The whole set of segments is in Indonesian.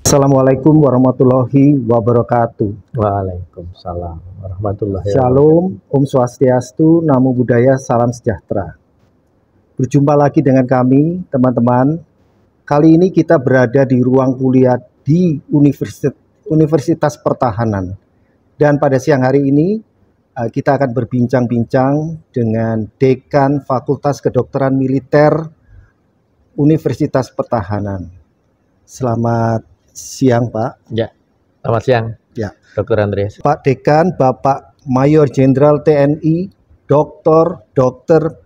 Assalamualaikum warahmatullahi wabarakatuh. Waalaikumsalam warahmatullahi wabarakatuh. Shalom, Om Swastiastu, Namo Buddhaya, Salam Sejahtera. Berjumpa lagi dengan kami, teman-teman. Kali ini kita berada di ruang kuliah di Universitas Pertahanan. Dan pada siang hari ini, kita akan berbincang-bincang dengan Dekan Fakultas Kedokteran Militer Universitas Pertahanan. Selamat siang, Pak. Ya, selamat siang, ya, Dr. Andreas. Pak Dekan, Bapak Mayor Jenderal TNI, Dr.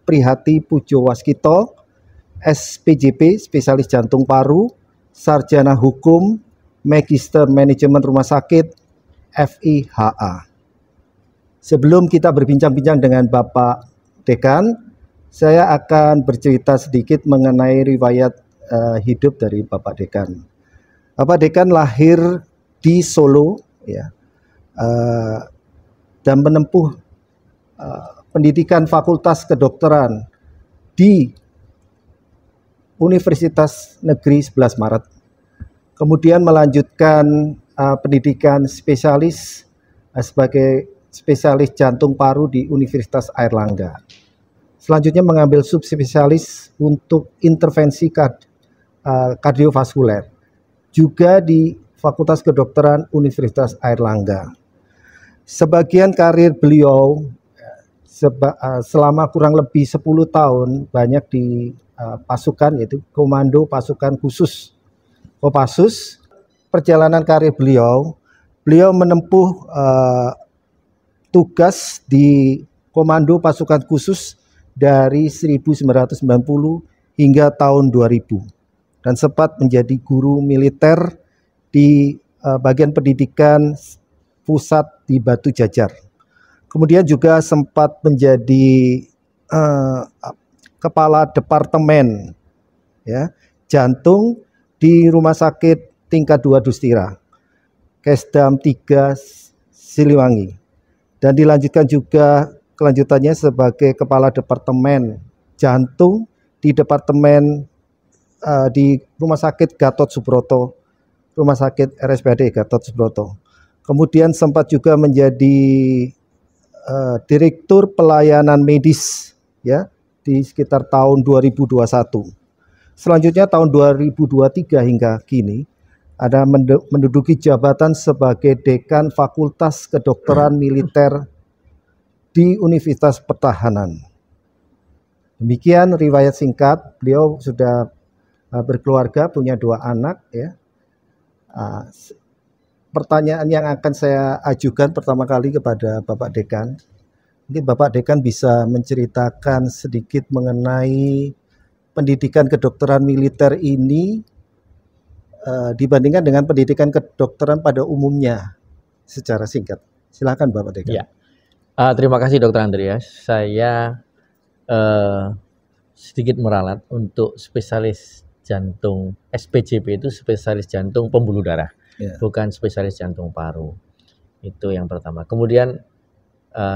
Prihati Pujowaskito, SPJP, Spesialis Jantung Paru, Sarjana Hukum, Magister Manajemen Rumah Sakit, FIHA. Sebelum kita berbincang-bincang dengan Bapak Dekan, saya akan bercerita sedikit mengenai riwayat hidup dari Bapak Dekan. Bapak Dekan lahir di Solo, ya, dan menempuh pendidikan Fakultas Kedokteran di Universitas Negeri 11 Maret. Kemudian melanjutkan pendidikan spesialis sebagai spesialis jantung paru di Universitas Airlangga. Selanjutnya mengambil subspesialis untuk intervensi kardiovaskuler, juga di Fakultas Kedokteran Universitas Airlangga. Sebagian karir beliau selama kurang lebih 10 tahun banyak di pasukan, yaitu Komando Pasukan Khusus Kopassus. Perjalanan karir beliau menempuh tugas di Komando Pasukan Khusus dari 1990 hingga tahun 2000. Dan sempat menjadi guru militer di bagian pendidikan pusat di Batu Jajar. Kemudian juga sempat menjadi kepala departemen, ya, jantung di Rumah Sakit Tingkat 2 Dustira, Kesdam 3 Siliwangi. Dan dilanjutkan juga kelanjutannya sebagai kepala departemen jantung di departemen di Rumah Sakit Gatot Subroto, Rumah Sakit RSPAD Gatot Subroto. Kemudian sempat juga menjadi Direktur Pelayanan Medis, ya, di sekitar tahun 2021. Selanjutnya tahun 2023 hingga kini ada menduduki jabatan sebagai Dekan Fakultas Kedokteran Militer di Universitas Pertahanan. Demikian riwayat singkat. Beliau sudah berkeluarga, punya 2 anak, ya. Pertanyaan yang akan saya ajukan pertama kali kepada Bapak Dekan, mungkin Bapak Dekan bisa menceritakan sedikit mengenai pendidikan kedokteran militer ini dibandingkan dengan pendidikan kedokteran pada umumnya secara singkat. Silakan Bapak Dekan. Ya. Terima kasih Dr. Andreas. Saya sedikit meralat untuk spesialis jantung. SPJP itu spesialis jantung pembuluh darah, ya, bukan spesialis jantung paru. Itu yang pertama. Kemudian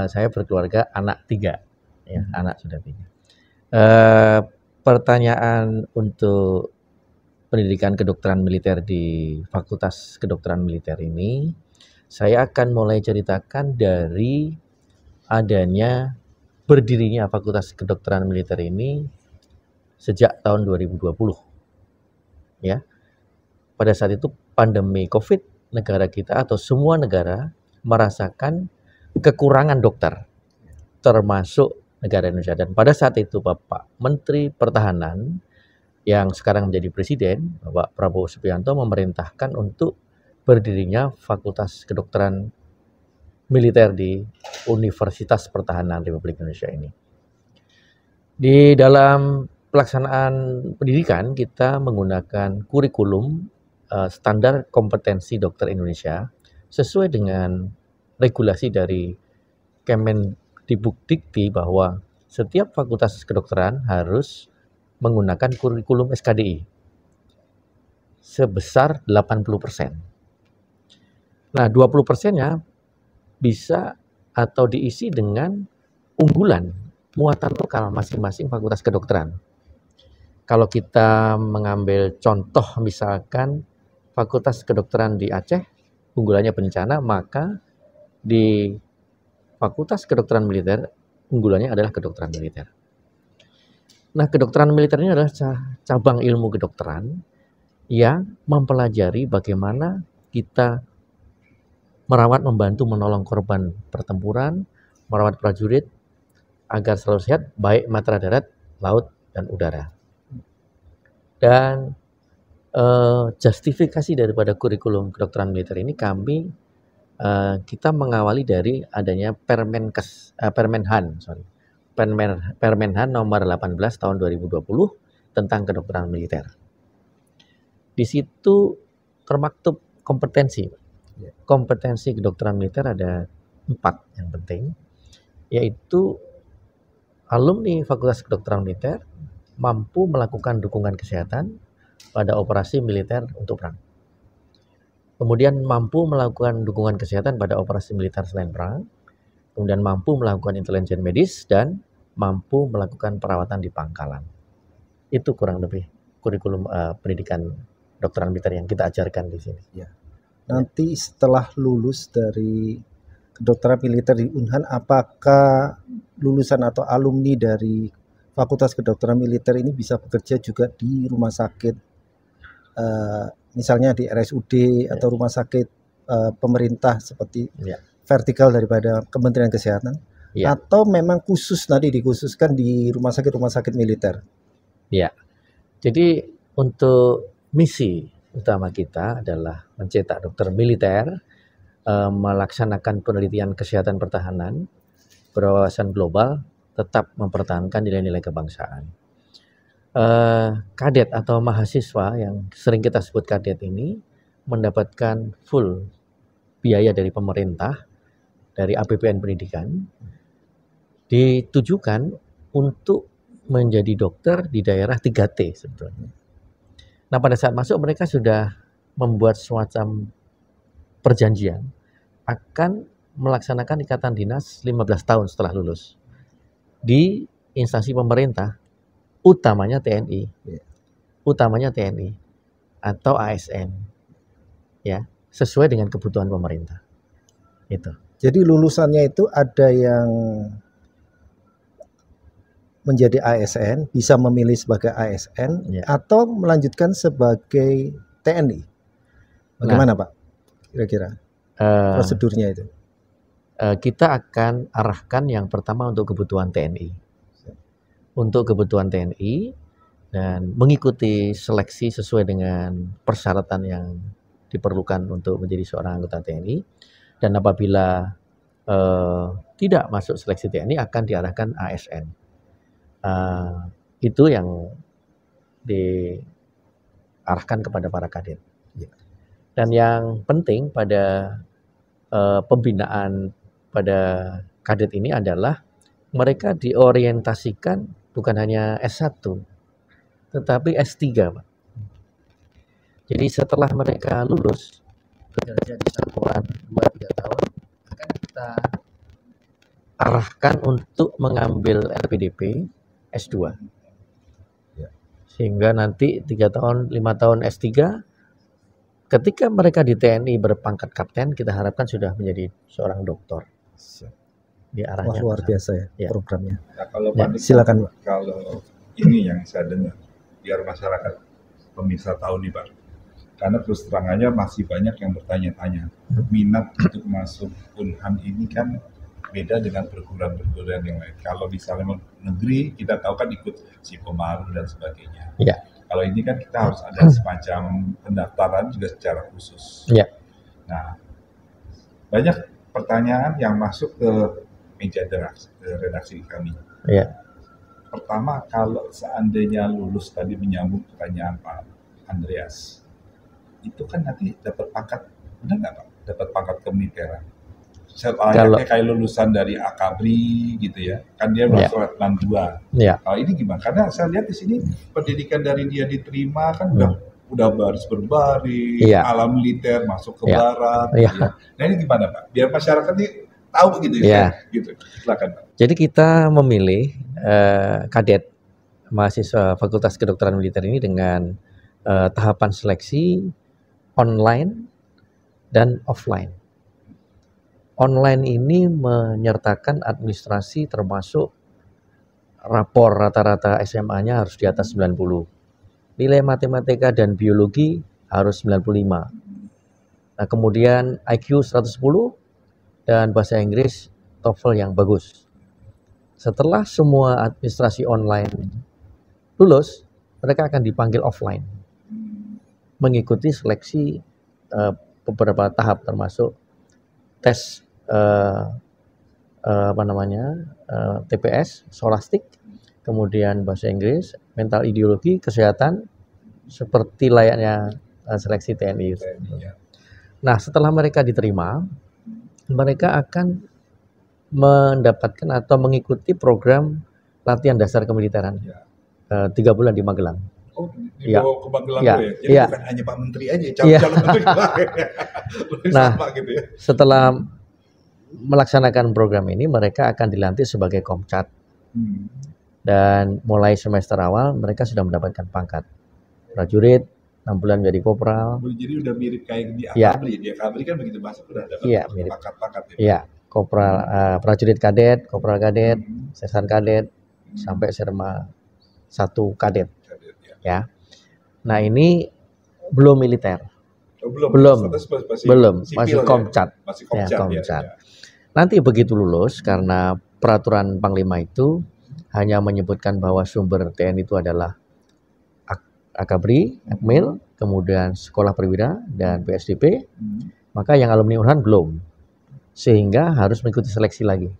saya berkeluarga, anak 3, ya, anak sudah 3. Pertanyaan untuk pendidikan kedokteran militer di Fakultas Kedokteran Militer ini, saya akan mulai ceritakan dari adanya berdirinya Fakultas Kedokteran Militer ini sejak tahun 2020. Ya, pada saat itu pandemi COVID, negara kita atau semua negara merasakan kekurangan dokter, termasuk negara Indonesia. Dan pada saat itu Bapak Menteri Pertahanan yang sekarang menjadi Presiden, Bapak Prabowo Subianto, memerintahkan untuk berdirinya Fakultas Kedokteran Militer di Universitas Pertahanan Republik Indonesia ini. Di dalam pelaksanaan pendidikan kita menggunakan kurikulum standar kompetensi dokter Indonesia sesuai dengan regulasi dari Kemendikbud bahwa setiap fakultas kedokteran harus menggunakan kurikulum SKDI sebesar 80%. Nah, 20%-nya bisa atau diisi dengan unggulan muatan lokal masing-masing fakultas kedokteran. Kalau kita mengambil contoh misalkan Fakultas Kedokteran di Aceh unggulannya bencana, maka di Fakultas Kedokteran Militer unggulannya adalah kedokteran militer. Nah, kedokteran militer ini adalah cabang ilmu kedokteran yang mempelajari bagaimana kita merawat, membantu, menolong korban pertempuran, merawat prajurit agar selalu sehat, baik matra darat, laut, dan udara. Dan justifikasi daripada kurikulum kedokteran militer ini kita mengawali dari adanya Permenhan nomor 18 tahun 2020 tentang kedokteran militer. Di situ termaktub kompetensi. Kompetensi kedokteran militer ada 4 yang penting, yaitu alumni Fakultas Kedokteran Militer mampu melakukan dukungan kesehatan pada operasi militer untuk perang. Kemudian mampu melakukan dukungan kesehatan pada operasi militer selain perang. Kemudian mampu melakukan intelijen medis dan mampu melakukan perawatan di pangkalan. Itu kurang lebih kurikulum pendidikan kedokteran militer yang kita ajarkan di sini. Ya. Nanti setelah lulus dari kedokteran militer di Unhan, apakah lulusan atau alumni dari Fakultas Kedokteran Militer ini bisa bekerja juga di rumah sakit, misalnya di RSUD atau rumah sakit pemerintah seperti vertikal daripada Kementerian Kesehatan, atau memang khusus nanti dikhususkan di rumah sakit militer? Ya, jadi untuk misi utama kita adalah mencetak dokter militer, melaksanakan penelitian kesehatan pertahanan, berwawasan global, tetap mempertahankan nilai-nilai kebangsaan. Kadet atau mahasiswa yang sering kita sebut kadet ini mendapatkan full biaya dari pemerintah, dari APBN pendidikan, ditujukan untuk menjadi dokter di daerah 3T sebetulnya. Nah, pada saat masuk mereka sudah membuat semacam perjanjian akan melaksanakan ikatan dinas 15 tahun setelah lulus di instansi pemerintah, utamanya TNI atau ASN, ya, sesuai dengan kebutuhan pemerintah. Itu. Jadi lulusannya itu ada yang menjadi ASN, bisa memilih sebagai ASN, atau melanjutkan sebagai TNI. Bagaimana, Pak? Kira-kira prosedurnya itu? Kita akan arahkan yang pertama untuk kebutuhan TNI. Untuk kebutuhan TNI dan mengikuti seleksi sesuai dengan persyaratan yang diperlukan untuk menjadi seorang anggota TNI. Dan apabila tidak masuk seleksi TNI akan diarahkan ASN. Itu yang diarahkan kepada para kadet. Dan yang penting pada pembinaan pada kadet ini adalah mereka diorientasikan bukan hanya S1, tetapi S3, Pak. Jadi setelah mereka lulus, bekerja di satuan 2-3 tahun, akan kita arahkan untuk mengambil LPDP S2. Sehingga nanti 3 tahun, 5 tahun S3, ketika mereka di TNI berpangkat kapten, kita harapkan sudah menjadi seorang doktor. Di arahnya. Luar biasa ya programnya. Nah, kalau silakan, Pak. Kalau ini yang saya dengar, biar masyarakat pemirsa tahu nih, Pak. Karena terus terangannya masih banyak yang bertanya-tanya. Minat untuk masuk Unhan ini kan beda dengan perguruan-perguruan yang lain. Kalau misalnya negeri, kita tahu kan ikut Sipemaru dan sebagainya. Ya. Kalau ini kan kita harus ada semacam pendaftaran juga secara khusus. Ya. Nah, banyak pertanyaan yang masuk ke meja redaksi kami. Ya. Pertama, kalau seandainya lulus tadi menyambung pertanyaan Pak Andreas, itu kan nanti dapat pangkat, benar nggak Pak? Dapat pangkat kemiliteran. Kayak lulusan dari Akabri gitu ya, kan dia masuk Letnan 2. Ya. Kalau ini gimana? Karena saya lihat di sini pendidikan dari dia diterima kan udah baris berbaris, alam militer masuk ke barat. Gitu ya. Nah ini gimana Pak? Biar masyarakat ini tahu gitu ya. Gitu. Silakan Pak. Jadi kita memilih kadet mahasiswa Fakultas Kedokteran Militer ini dengan tahapan seleksi online dan offline. Online ini menyertakan administrasi termasuk rapor rata-rata SMA-nya harus di atas 90. Nilai matematika dan biologi harus 95. Nah, kemudian IQ 110 dan bahasa Inggris TOEFL yang bagus. Setelah semua administrasi online lulus, mereka akan dipanggil offline, mengikuti seleksi beberapa tahap termasuk tes TPS, Scholastic, kemudian bahasa Inggris, mental ideologi, kesehatan, seperti layaknya seleksi TNI. Nah, setelah mereka diterima, mereka akan mendapatkan atau mengikuti program latihan dasar kemiliteran 3 bulan di Magelang. Oh, dibawa ke Magelang ya? Jadi bukan hanya Pak Menteri aja, calon menteri nah, gitu ya. Setelah melaksanakan program ini, mereka akan dilantik sebagai Komcat. Dan mulai semester awal, mereka sudah mendapatkan pangkat prajurit, 6 bulan menjadi kopral. Jadi udah mirip kayak di Akabri. Di Akabri kan begitu masuk udah dapat pangkat-pangkat. Iya, kopral, prajurit kadet, kopral kadet, sersan kadet, sampai serma 1 kadet. Ya. Nah, ini belum militer. Belum, masih Komcat. Komcat. Nanti begitu lulus, karena peraturan Panglima itu hanya menyebutkan bahwa sumber TNI itu adalah Akabri, Akmil, kemudian Sekolah Perwira dan PSDP, maka yang alumni Unhan belum, sehingga harus mengikuti seleksi lagi.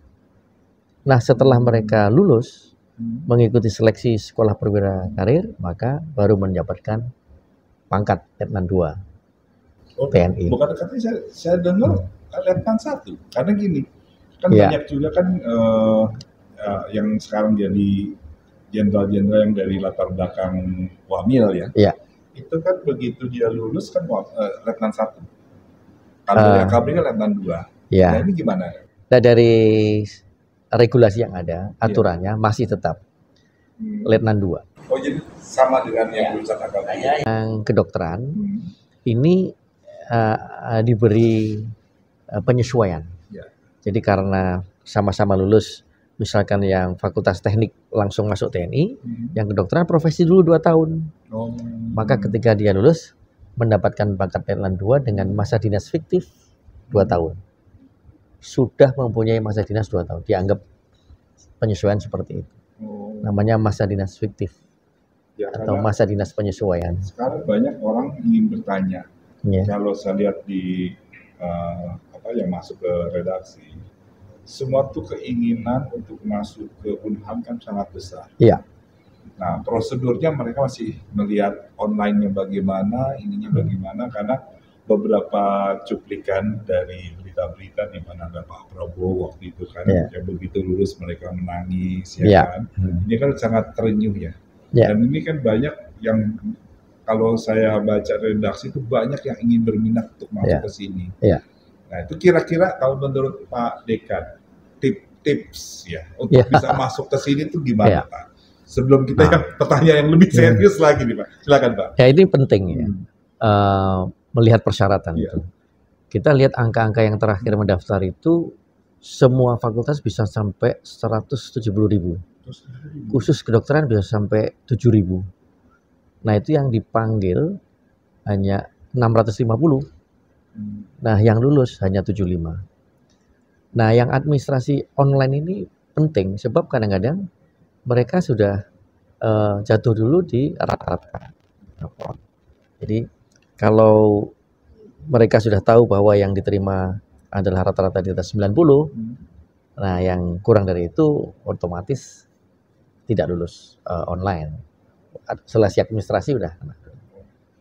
Nah, setelah mereka lulus mengikuti seleksi Sekolah Perwira Karir, maka baru mendapatkan pangkat Letnan 2. TNI. Bukan katanya saya dengar Letnan 1, karena gini, kan banyak juga kan yang sekarang jadi jenderal-jenderal yang dari latar belakang Wamil ya. Itu kan begitu dia lulus kan Letnan 1. Kalau dari Akabri kan Letnan 2. Nah, ini gimana? Nah, dari regulasi yang ada, aturannya masih tetap Letnan 2. Oh, jadi sama dengan yang lulusan Akabri. Yang kedokteran ini diberi penyesuaian. Jadi karena sama-sama lulus, misalkan yang fakultas teknik langsung masuk TNI, yang kedokteran profesi dulu 2 tahun. Maka ketika dia lulus, mendapatkan pangkat Letnan 2 dengan masa dinas fiktif 2 tahun. Sudah mempunyai masa dinas 2 tahun. Dianggap penyesuaian seperti itu. Namanya masa dinas fiktif. Atau masa dinas penyesuaian. Sekarang banyak orang ingin bertanya. Kalau saya lihat di yang masuk ke redaksi, semua tuh keinginan untuk masuk ke Unham kan sangat besar. Nah, prosedurnya mereka masih melihat online-nya bagaimana, ininya bagaimana, karena beberapa cuplikan dari berita-berita di mana ada Pak Prabowo waktu itu kan, yang begitu lulus mereka menangis, kan. Ini kan sangat terenyuh ya. Dan ini kan banyak yang kalau saya baca redaksi itu banyak yang ingin berminat untuk masuk ke sini. Nah, itu kira-kira kalau menurut Pak Dekan, tips ya untuk bisa masuk ke sini itu gimana, Pak? Sebelum kita yang pertanyaan yang lebih serius lagi nih, Pak. Silakan, Pak. Ya, ini penting ya. Melihat persyaratan itu. Kita lihat angka-angka yang terakhir mendaftar itu semua fakultas bisa sampai 170.000. Khusus kedokteran bisa sampai 7.000. Nah, itu yang dipanggil hanya 650. Nah, yang lulus hanya 75. Nah, yang administrasi online ini penting sebab kadang-kadang mereka sudah jatuh dulu di rata-rata. Jadi, kalau mereka sudah tahu bahwa yang diterima adalah rata-rata di atas 90, nah yang kurang dari itu otomatis tidak lulus online. Seleksi administrasi udah,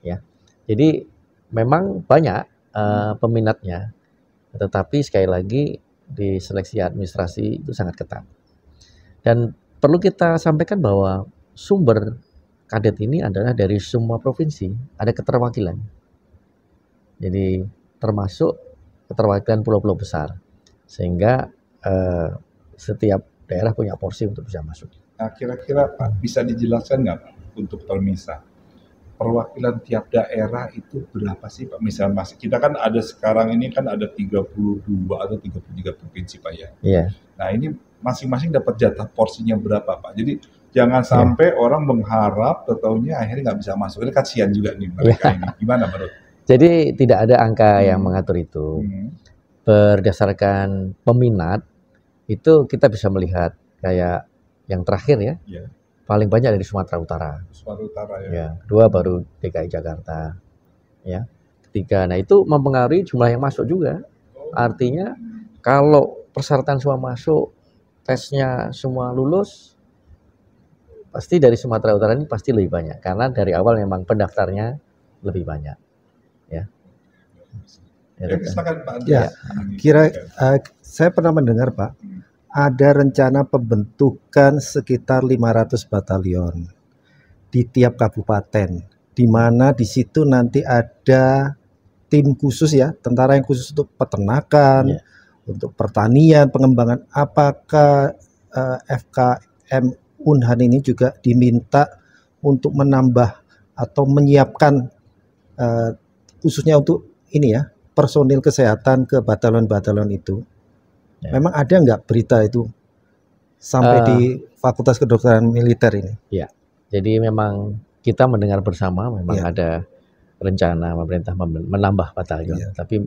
ya. Jadi memang banyak peminatnya, tetapi sekali lagi di seleksi administrasi itu sangat ketat. Dan perlu kita sampaikan bahwa sumber kadet ini adalah dari semua provinsi, ada keterwakilan. Jadi termasuk keterwakilan pulau-pulau besar, sehingga setiap daerah punya porsi untuk bisa masuk. Nah, kira-kira Pak bisa dijelaskan nggak Pak untuk pemirsa perwakilan tiap daerah itu berapa sih Pak? Misal kita kan ada sekarang ini kan ada 32 atau 33 provinsi Pak ya. Iya. Nah ini masing-masing dapat jatah porsinya berapa Pak? Jadi jangan sampai orang mengharap taunya akhirnya nggak bisa masuk. Ini kasihan juga nih mereka ini. Gimana menurut? Jadi tidak ada angka yang mengatur itu. Berdasarkan peminat itu kita bisa melihat kayak yang terakhir ya. Paling banyak dari Sumatera Utara. Sumatera Utara ya. Ya, kedua baru DKI Jakarta. Ya. Ketiga, nah itu mempengaruhi jumlah yang masuk juga. Artinya kalau persyaratan semua masuk, tesnya semua lulus, pasti dari Sumatera Utara ini pasti lebih banyak karena dari awal memang pendaftarnya lebih banyak. Ya. Silakan Pak. Ya, saya pernah mendengar Pak, ada rencana pembentukan sekitar 500 batalion di tiap kabupaten, di mana di situ nanti ada tim khusus ya, tentara yang khusus untuk peternakan, untuk pertanian, pengembangan. Apakah FKM Unhan ini juga diminta untuk menambah atau menyiapkan khususnya untuk ini ya, personil kesehatan ke batalion-batalion itu? Memang ada nggak berita itu sampai di Fakultas Kedokteran Militer ini? Ya, jadi memang kita mendengar bersama memang ada rencana pemerintah menambah batalion, tapi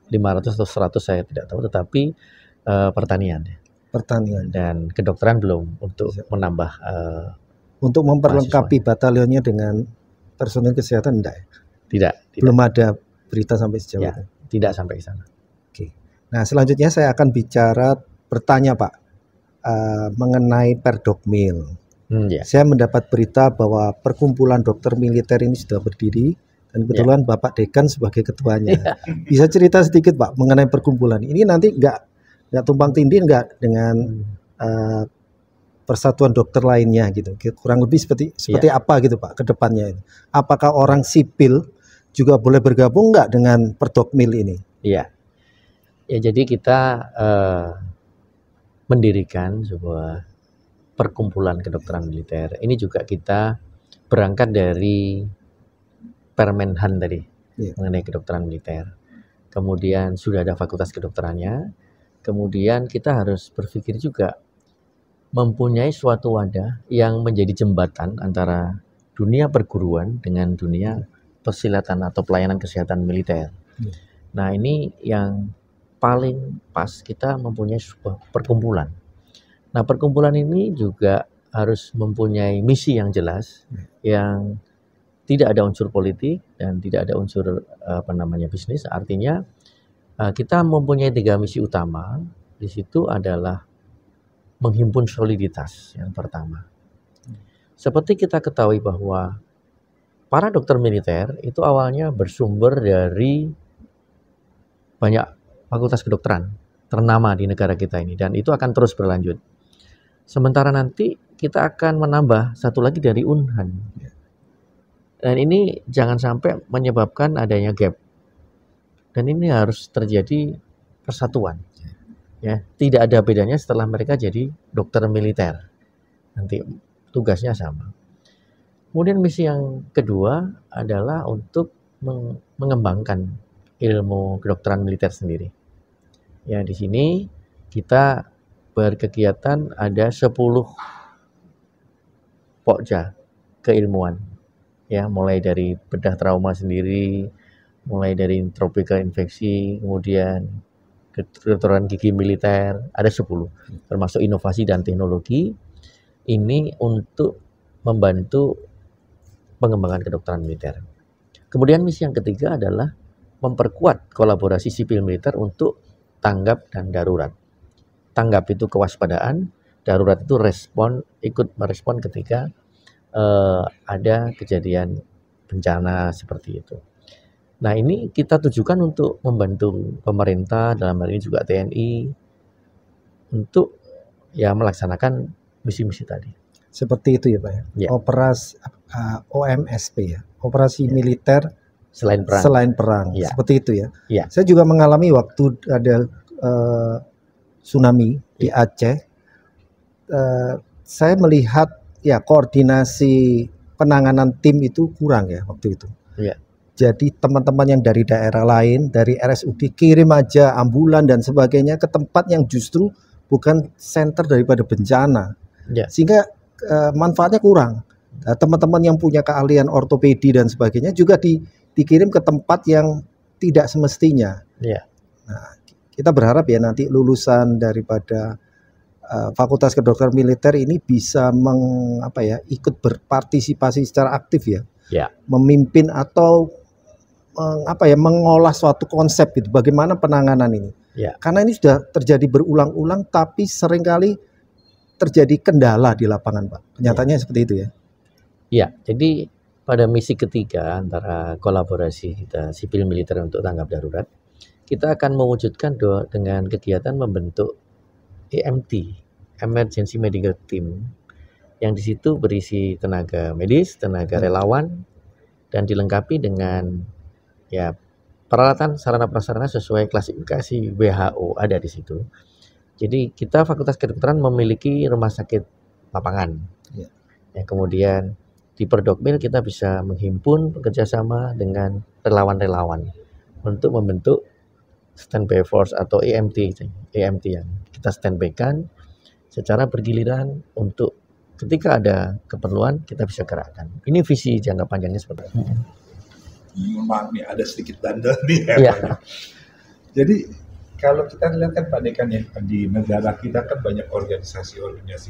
500 atau 100 saya tidak tahu, tetapi pertanian dan kedokteran belum untuk menambah. Untuk memperlengkapi batalionnya dengan personil kesehatan enggak? Tidak. Belum ada berita sampai sejauh itu. Tidak sampai ke sana. Nah, selanjutnya saya akan bertanya Pak, mengenai Perdokmil. Saya mendapat berita bahwa perkumpulan dokter militer ini sudah berdiri dan kebetulan Bapak Dekan sebagai ketuanya. Bisa cerita sedikit Pak mengenai perkumpulan ini, nanti nggak tumpang tindih nggak dengan persatuan dokter lainnya gitu, kurang lebih seperti apa gitu Pak ke depannya ini? Apakah orang sipil juga boleh bergabung nggak dengan Perdokmil ini? Iya. Ya, jadi kita mendirikan sebuah perkumpulan kedokteran militer. Ini juga kita berangkat dari Permenhan tadi mengenai kedokteran militer. Kemudian sudah ada fakultas kedokterannya. Kemudian kita harus berpikir juga mempunyai suatu wadah yang menjadi jembatan antara dunia perguruan dengan dunia persilatan atau pelayanan kesehatan militer. Nah, ini yang paling pas kita mempunyai sebuah perkumpulan. Nah, perkumpulan ini juga harus mempunyai misi yang jelas, yang tidak ada unsur politik dan tidak ada unsur bisnis. Artinya kita mempunyai 3 misi utama. Di situ adalah menghimpun soliditas yang pertama. Seperti kita ketahui bahwa para dokter militer itu awalnya bersumber dari banyak fakultas kedokteran ternama di negara kita ini, dan itu akan terus berlanjut. Sementara nanti kita akan menambah satu lagi dari Unhan. Dan ini jangan sampai menyebabkan adanya gap. Dan ini harus terjadi persatuan. Ya, tidak ada bedanya setelah mereka jadi dokter militer. Nanti tugasnya sama. Kemudian misi yang kedua adalah untuk mengembangkan ilmu kedokteran militer sendiri. Ya, di sini kita berkegiatan ada 10 pokja keilmuan. Ya, mulai dari bedah trauma sendiri, mulai dari tropika infeksi, kemudian kedokteran gigi militer, ada 10. Termasuk inovasi dan teknologi. Ini untuk membantu pengembangan kedokteran militer. Kemudian misi yang ketiga adalah memperkuat kolaborasi sipil militer untuk tanggap dan darurat. Tanggap itu kewaspadaan, darurat itu ikut merespon ketika ada kejadian bencana seperti itu. Nah, ini kita tujukan untuk membantu pemerintah, dalam hal ini juga TNI, untuk melaksanakan misi-misi tadi. Seperti itu ya Pak ya? Operasi OMSP ya, operasi militer selain perang. Seperti itu ya? Saya juga mengalami waktu ada tsunami di Aceh. Saya melihat koordinasi penanganan tim itu kurang ya waktu itu. Iya. Jadi teman-teman yang dari daerah lain, dari RSUD kirim aja ambulan dan sebagainya ke tempat yang justru bukan center daripada bencana. Iya. Sehingga manfaatnya kurang. Nah, teman-teman yang punya keahlian ortopedi dan sebagainya juga dikirim ke tempat yang tidak semestinya. Iya. Nah, kita berharap ya nanti lulusan daripada Fakultas Kedokteran Militer ini bisa ikut berpartisipasi secara aktif ya. Ya. Memimpin atau mengolah suatu konsep gitu. Bagaimana penanganan ini? Ya. Karena ini sudah terjadi berulang-ulang tapi seringkali terjadi kendala di lapangan, Pak. Kenyataannya seperti itu ya. Ya, jadi pada misi ketiga antara kolaborasi kita sipil militer untuk tanggap darurat, kita akan mewujudkan dengan kegiatan membentuk EMT, Emergency Medical Team, yang di situ berisi tenaga medis, tenaga relawan, dan dilengkapi dengan ya peralatan sarana prasarana sesuai klasifikasi WHO ada di situ. Jadi kita Fakultas Kedokteran memiliki rumah sakit lapangan. Ya. Yang kemudian di Perdokmil kita bisa menghimpun bekerjasama dengan relawan-relawan untuk membentuk standby force atau EMT yang kita standby-kan secara bergiliran untuk ketika ada keperluan kita bisa gerakkan. Ini visi jangka panjangnya seperti itu. Maaf nih, ada sedikit bandel nih. Ya. Jadi kalau kita lihat kan Pak Dekan ya, di negara kita kan banyak organisasi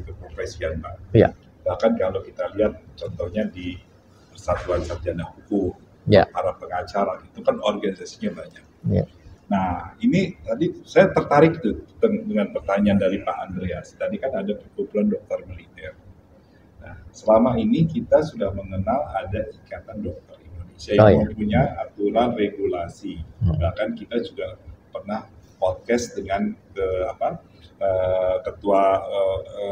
keprofesian Pak. Ya. Bahkan kalau kita lihat contohnya di Persatuan Sarjana Hukum, Ya. para pengacara itu kan organisasinya banyak. Ya. Nah, ini tadi saya tertarik tuh dengan pertanyaan dari Pak Andreas. Tadi kan ada perkumpulan dokter militer. Nah, selama ini kita sudah mengenal ada Ikatan Dokter Indonesia yang mempunyai aturan regulasi. Bahkan kita juga pernah podcast dengan ketua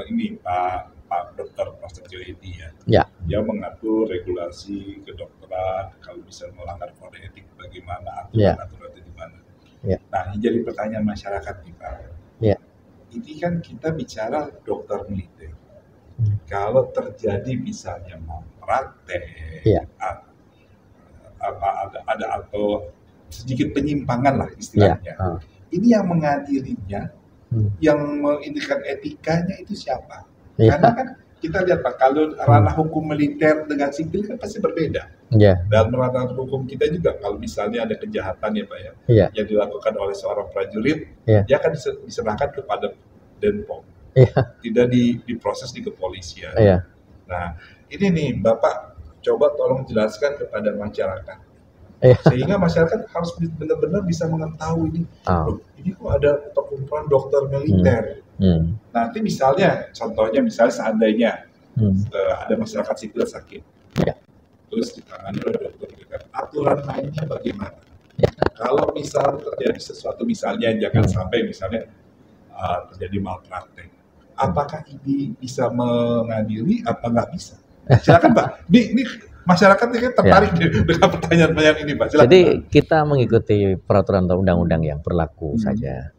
ini Pak Dr. Prasetyo Edi ya. Ya. Dia mengatur regulasi kedokteran, kalau bisa melanggar kode etik bagaimana, aturan-aturan itu di mana. Ya. Nah, ini jadi pertanyaan masyarakat nih Pak. Ya. Ini kan kita bicara dokter militer. Kalau terjadi misalnya malpraktek, ada atau sedikit penyimpangan lah istilahnya. Ya. Ini yang mengadilinya, yang mengindikan etikanya itu siapa? Ya. Karena kan kita lihat Pak, kalau ranah hukum militer dengan sipil kan pasti berbeda. Ya. Dalam ranah hukum kita juga kalau misalnya ada kejahatan ya Pak ya, yang dilakukan oleh seorang prajurit, dia akan diserahkan kepada Denpom, tidak diproses di kepolisian. Nah, ini nih Bapak coba tolong jelaskan kepada masyarakat, sehingga masyarakat harus benar-benar bisa mengetahui ini kok ada perkumpulan dokter militer. Nanti misalnya, contohnya seandainya ada masyarakat sipil sakit, terus ditangani oleh dokter militer, aturan mainnya bagaimana? Kalau misalnya terjadi sesuatu, misalnya jangan sampai misalnya terjadi malpraktek, apakah ini bisa mengadili apa nggak bisa? Silakan Pak. Ini masyarakat ini tertarik dengan pertanyaan ini Pak. Silakan, jadi Pak. kita mengikuti peraturan atau undang-undang yang berlaku saja.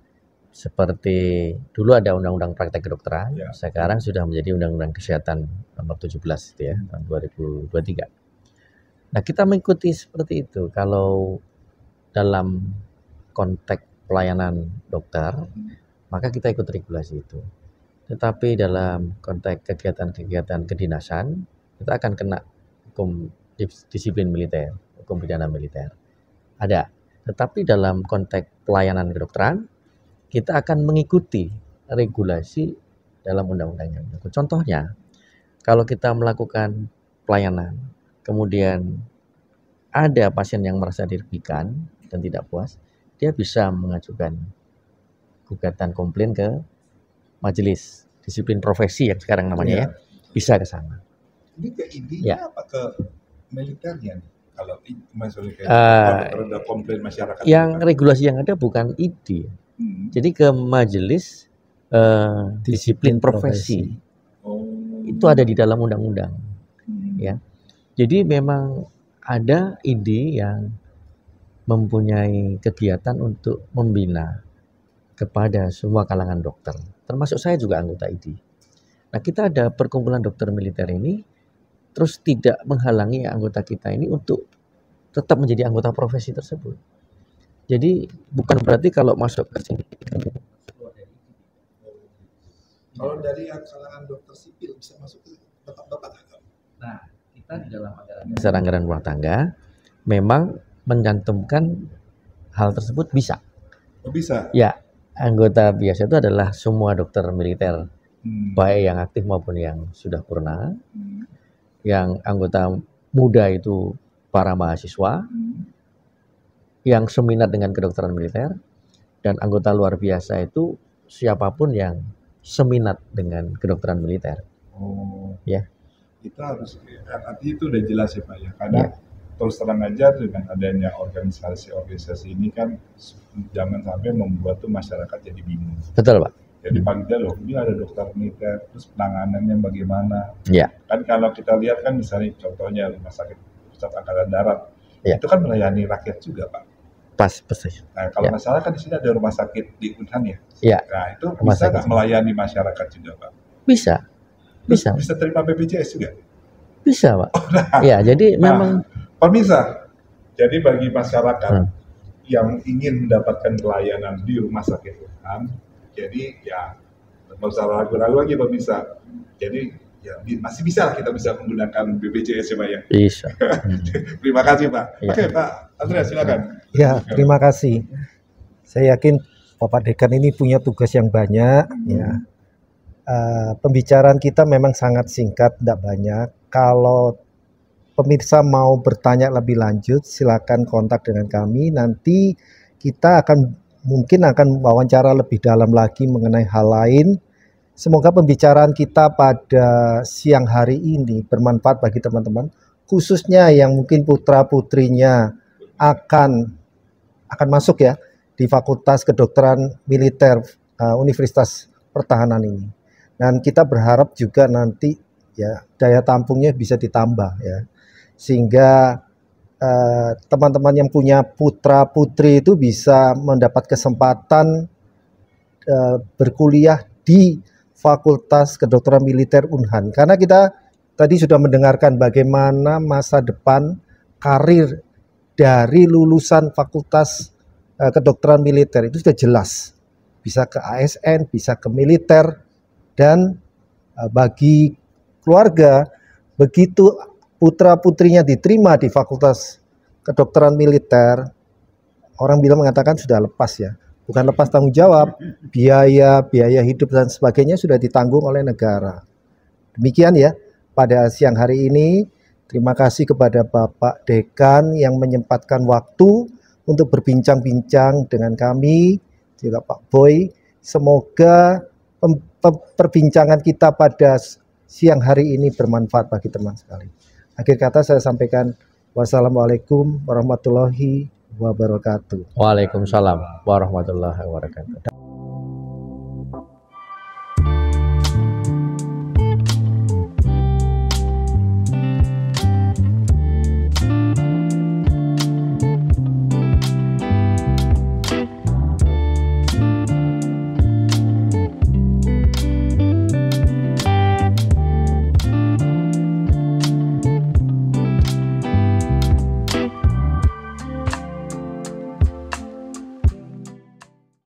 Seperti dulu ada undang-undang praktek kedokteran, sekarang sudah menjadi undang-undang kesehatan nomor 17 tahun 2023. Nah, kita mengikuti seperti itu. Kalau dalam konteks pelayanan dokter, maka kita ikut regulasi itu. Tetapi dalam konteks kegiatan-kegiatan kedinasan, kita akan kena hukum disiplin militer, hukum pidana militer. Ada. Tetapi dalam konteks pelayanan kedokteran, kita akan mengikuti regulasi dalam undang-undang yang berlaku. Contohnya, kalau kita melakukan pelayanan, kemudian ada pasien yang merasa dirugikan dan tidak puas, dia bisa mengajukan gugatan komplain ke majelis disiplin profesi yang sekarang namanya bisa ke sana. Ini ke ID-nya apa ke militernya nih? Kalau maksudnya ada komplain masyarakat. Yang regulasi yang ada bukan ID. Jadi ke majelis disiplin profesi. Itu ada di dalam undang-undang. Ya. Jadi memang ada ID yang mempunyai kegiatan untuk membina kepada semua kalangan dokter. Termasuk saya juga anggota ID. Nah, kita ada perkumpulan dokter militer ini terus tidak menghalangi anggota kita ini untuk tetap menjadi anggota profesi tersebut. Jadi bukan berarti kalau masuk ke sini. Kalau dari kalangan dokter sipil bisa masuk ke tetap Bapak? Nah, kita di dalam anggaran rumah tangga memang mencantumkan hal tersebut bisa. Oh, bisa? Ya, anggota biasa itu adalah semua dokter militer, baik yang aktif maupun yang sudah purna. Yang anggota muda itu para mahasiswa yang seminat dengan kedokteran militer, dan anggota luar biasa itu siapapun yang seminat dengan kedokteran militer. Oh, ya. Itu harus, artinya itu udah jelas ya Pak ya, karena terus terang aja dengan adanya organisasi ini kan jangan sampai membuat tuh masyarakat jadi bingung. Betul Pak. Jadi panggil loh, ini ada dokter militer, terus penanganannya bagaimana? Ya. Kan kalau kita lihat kan misalnya contohnya Rumah Sakit Pusat Angkatan Darat, itu kan melayani rakyat juga Pak. Pas, persis. Nah, kalau masalah kan di sini ada rumah sakit di Unhan ya. Iya. Nah, itu bisa nggak melayani masyarakat juga, Pak? Bisa. Bisa. Bisa terima BPJS juga? Bisa, Pak. Ya, jadi memang pemirsa. Jadi bagi masyarakat yang ingin mendapatkan pelayanan di rumah sakit Unhan, jadi ya nggak usah ragu-ragu lagi pemirsa. Jadi ya masih bisa kita bisa menggunakan BPJS ya Pak ya. Bisa. Terima kasih Pak. Oke Pak Andreas silakan. Ya, terima kasih. Saya yakin Bapak Dekan ini punya tugas yang banyak. Ya, pembicaraan kita memang sangat singkat, tidak banyak. Kalau pemirsa mau bertanya lebih lanjut, silakan kontak dengan kami. Nanti kita mungkin akan wawancara lebih dalam lagi mengenai hal lain. Semoga pembicaraan kita pada siang hari ini bermanfaat bagi teman-teman, khususnya yang mungkin putra-putrinya akan masuk ya di Fakultas Kedokteran Militer Universitas Pertahanan ini. Dan kita berharap juga nanti ya daya tampungnya bisa ditambah ya, sehingga teman-teman yang punya putra-putri itu bisa mendapat kesempatan berkuliah di Fakultas Kedokteran Militer Unhan. Karena kita tadi sudah mendengarkan bagaimana masa depan karir dari lulusan Fakultas Kedokteran Militer itu sudah jelas. Bisa ke ASN, bisa ke militer, dan bagi keluarga begitu putra-putrinya diterima di Fakultas Kedokteran Militer, orang bilang mengatakan sudah lepas ya. Bukan lepas tanggung jawab, biaya hidup dan sebagainya sudah ditanggung oleh negara. Demikian ya pada siang hari ini. Terima kasih kepada Bapak Dekan yang menyempatkan waktu untuk berbincang-bincang dengan kami, juga Pak Boy. Semoga perbincangan kita pada siang hari ini bermanfaat bagi teman sekali. Akhir kata saya sampaikan wassalamualaikum warahmatullahi wabarakatuh. Waalaikumsalam warahmatullahi wabarakatuh.